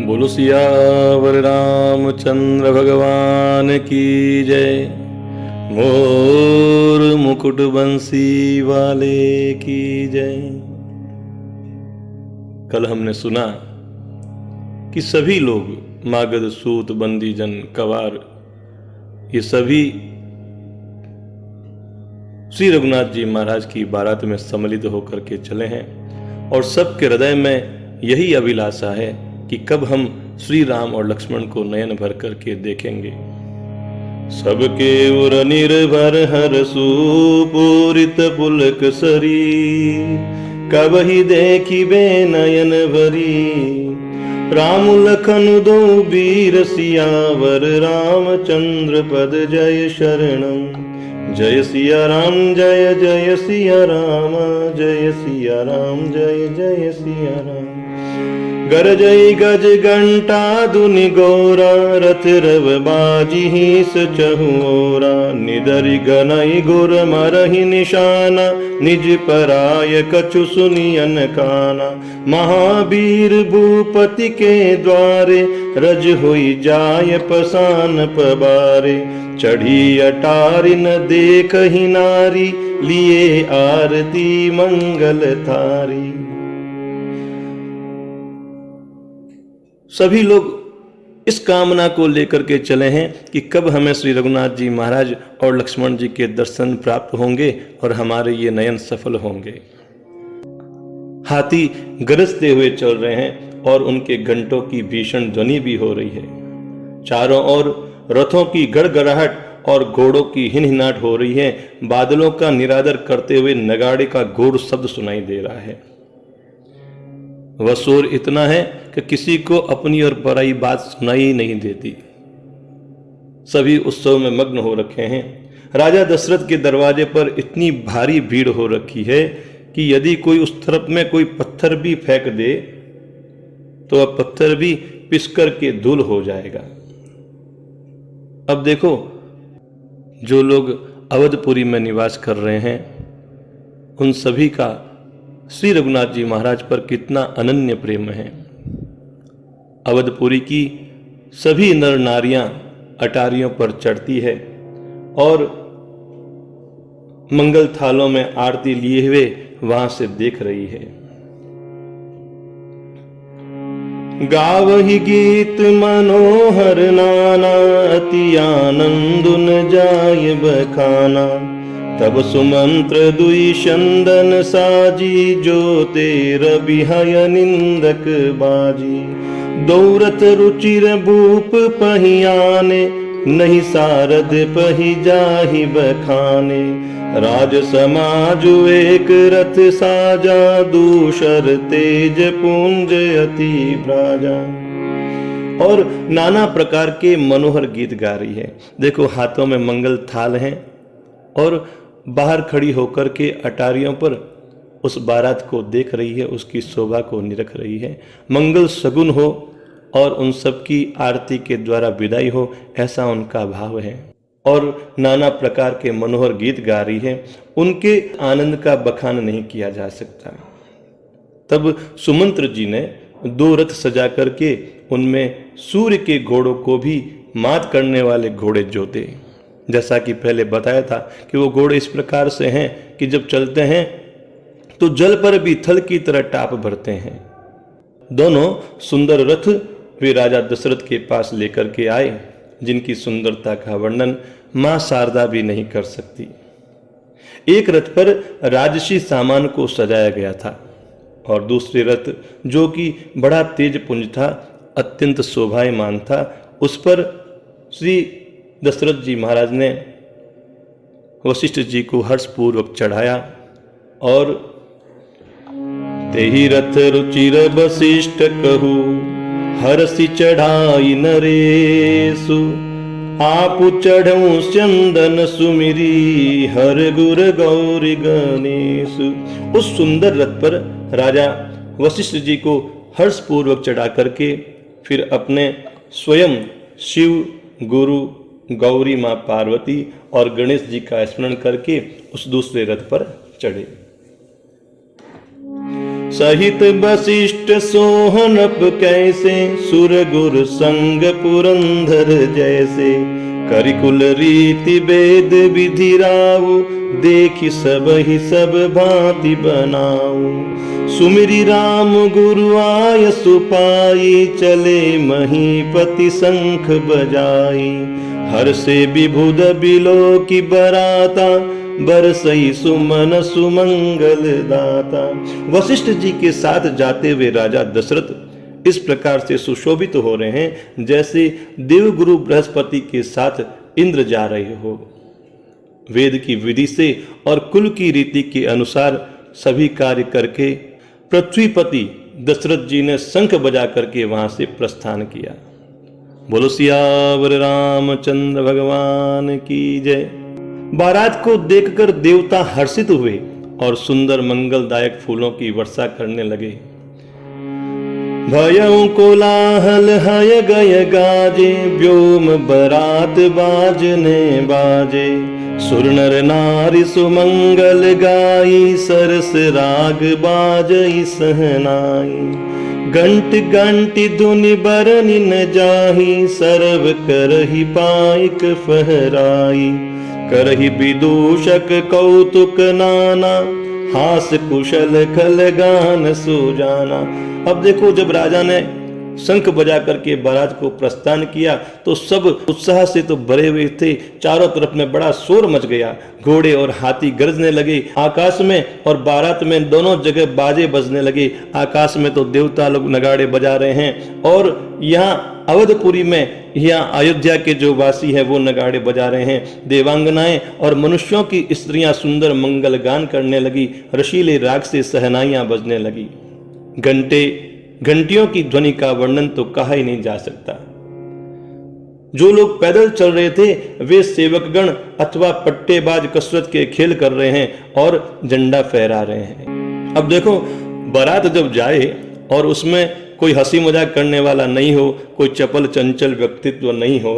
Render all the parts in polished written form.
बोलो सियावर रामचंद्र भगवान की जय। मोर मुकुट बंसी वाले की जय। कल हमने सुना कि सभी लोग मागध, सूत, बंदीजन, कवार, ये सभी श्री रघुनाथ जी महाराज की बारात में सम्मिलित होकर के चले हैं और सबके हृदय में यही अभिलाषा है कि कब हम श्री राम और लक्ष्मण को नयन भर करके देखेंगे। सबके उर निर्भर हरसु पूरित पुलक सरी, कब ही देखिबे नयन भरी। राम लखन दो वीर सियावर, रामचंद्र पद जय शरणम। जय सिया राम जय जय सिया राम, जय सिया राम जय जय सिया राम। गरजई गज घंटा दुनि गोरा, रथ रव बाजी हिस चहुओरा। निदरि गनई गुर मरहि निशाना, निज पराय कछु सुनियन काना। महावीर भूपति के द्वारे, रज होई जाय पसान पबारे। चढ़ी अटारी न देख ही नारी, लिए आरती मंगल थारी। सभी लोग इस कामना को लेकर के चले हैं कि कब हमें श्री रघुनाथ जी महाराज और लक्ष्मण जी के दर्शन प्राप्त होंगे और हमारे ये नयन सफल होंगे। हाथी गरजते हुए चल रहे हैं और उनके घंटों की भीषण ध्वनि भी हो रही है। चारों ओर रथों की गड़गड़ाहट और घोड़ों की हिनहिनाहट हो रही है। बादलों का निरादर करते हुए नगाड़े का घोर शब्द सुनाई दे रहा है। वह शोर इतना है कि किसी को अपनी और पराई बात सुनाई नहीं देती। सभी उत्सव में मग्न हो रखे हैं। राजा दशरथ के दरवाजे पर इतनी भारी भीड़ हो रखी है कि यदि कोई उस तरफ में कोई पत्थर भी फेंक दे तो वह पत्थर भी पिसकर के धूल हो जाएगा। अब देखो, जो लोग अवधपुरी में निवास कर रहे हैं उन सभी का श्री रघुनाथ जी महाराज पर कितना अनन्य प्रेम है। अवधपुरी की सभी नर नारियां अटारियों पर चढ़ती है और मंगल थालों में आरती लिए हुए वहां से देख रही है। गावहि गीत मनोहर नाना, अति आनंदुन जाय बखाना। तब सुमंत्र दुई चंदन साजी, जो तेर बिहय निंदक बाजी। दौरथ रुचिर भूप पहियाने, नहीं सारद पही जाहि बखाने। राज समाज एक रथ साजा, दूसर तेज पुंज अति ब्राजा। और नाना प्रकार के मनोहर गीत गा रही है। देखो, हाथों में मंगल थाल हैं और बाहर खड़ी होकर के अटारियों पर उस बारात को देख रही है, उसकी शोभा को निरख रही है। मंगल सगुन हो और उन सब की आरती के द्वारा विदाई हो, ऐसा उनका भाव है। और नाना प्रकार के मनोहर गीत गा रही है। उनके आनंद का बखान नहीं किया जा सकता। तब सुमंत्र जी ने दो रथ सजा करके उनमें सूर्य के घोड़ों को भी मात करने वाले घोड़े जोते। जैसा कि पहले बताया था कि वो घोड़े इस प्रकार से हैं कि जब चलते हैं तो जल पर भी थल की तरह टाप भरते हैं। दोनों सुंदर रथ वे राजा दशरथ के पास लेकर के आए, जिनकी सुंदरता का वर्णन मां शारदा भी नहीं कर सकती। एक रथ पर राजसी सामान को सजाया गया था और दूसरे रथ, जो कि बड़ा तेज पुंज था, अत्यंत शोभायमान था, उस पर श्री दशरथ जी महाराज ने वशिष्ठ जी को हर्षपूर्वक चढ़ाया और तेहि रथ रुचिर वशिष्ठ कहू, हरसि चढ़ाई नरेशु। आप चढ़ऊ चंदन सुमिरी, हर गुर गौरी गणेश। उस सुंदर रथ पर राजा वशिष्ठ जी को हर्षपूर्वक चढ़ा करके फिर अपने स्वयं शिव, गुरु, गौरी माँ पार्वती और गणेश जी का स्मरण करके उस दूसरे रथ पर चढ़े। सहित वशिष्ठ सोहनप कैसे, सुर गुर संग पुरंदर जैसे। करिकुल रीति वेद विधि राव, देखि सब ही सब भांति बनाऊ। सुमिरि राम गुरु आय सुपाई, चले महीपति शंख बजाई। हर से विभुद बिलो की बराता, बरसई सुमन सुमंगल दाता। वशिष्ठ जी के साथ जाते हुए राजा दशरथ इस प्रकार से सुशोभित हो रहे हैं जैसे देवगुरु बृहस्पति के साथ इंद्र जा रहे हो। वेद की विधि से और कुल की रीति के अनुसार सभी कार्य करके पृथ्वीपति दशरथ जी ने शंख बजा करके वहां से प्रस्थान किया। बोलो सियावर रामचंद्र भगवान की जय। बारात को देखकर देवता हर्षित हुए और सुंदर मंगलदायक फूलों की वर्षा करने लगे। भयउ कोलाहल हय गय गाजे, व्योम बरात बाजने बाजे। सुर नर नारी सुमंगल गाई, सरस राग बाजई सहनाई। घंट घंटी धुनि बरनि न जाही, सर्व करहि पाइक फहराई। करहि विदूषक कौतुक नाना, हास कुशल खल गान सुजाना। अब देखो, जब राजा ने शंख बजा करके बारात को प्रस्थान किया तो सब उत्साह से तो भरे हुए थे। चारों तरफ में बड़ा शोर मच गया। घोड़े और हाथी गरजने लगे। आकाश में और बारात में दोनों जगह बाजे बजने लगे। आकाश में तो देवता लोग नगाड़े बजा रहे हैं और यहाँ अवधपुरी में, यहाँ अयोध्या के जो वासी हैं वो नगाड़े बजा रहे हैं। देवांगनाएं और मनुष्यों की स्त्रियां सुंदर मंगल गान करने लगी। रशीले राग से सहनाइयां बजने लगी। घंटियों की ध्वनि का वर्णन तो कहा ही नहीं जा सकता। जो लोग पैदल चल रहे थे वे सेवकगण अथवा पट्टेबाज कसरत के खेल कर रहे हैं और झंडा फहरा रहे हैं। अब देखो, बारात जब जाए और उसमें कोई हंसी मजाक करने वाला नहीं हो, कोई चपल चंचल व्यक्तित्व नहीं हो,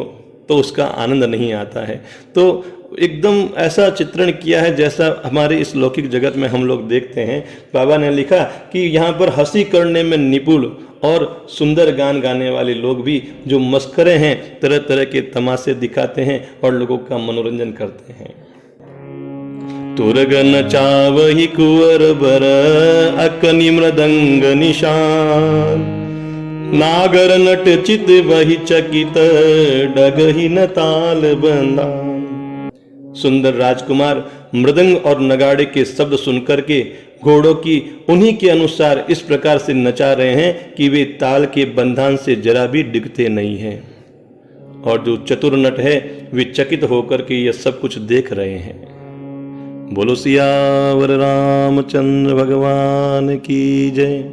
तो उसका आनंद नहीं आता है। तो एकदम ऐसा चित्रण किया है जैसा हमारे इस लौकिक जगत में हम लोग देखते हैं। बाबा ने लिखा कि यहाँ पर हंसी करने में निपुण और सुंदर गान गाने वाले लोग भी जो मस्करे हैं, तरह तरह के तमाशे दिखाते हैं और लोगों का मनोरंजन करते हैं। तुरगन चावहि कुंवर बर, अकनि मृदंग निशान। नागर नट चित वही चकित, डगहि न ताल बंदान। सुंदर राजकुमार मृदंग और नगाड़े के शब्द सुनकर के घोड़ों की उन्हीं के अनुसार इस प्रकार से नचा रहे हैं कि वे ताल के बंधन से जरा भी डिगते नहीं हैं। और जो चतुर नट है वे चकित होकर के यह सब कुछ देख रहे हैं। बोलो सियावर रामचंद्र भगवान की जय।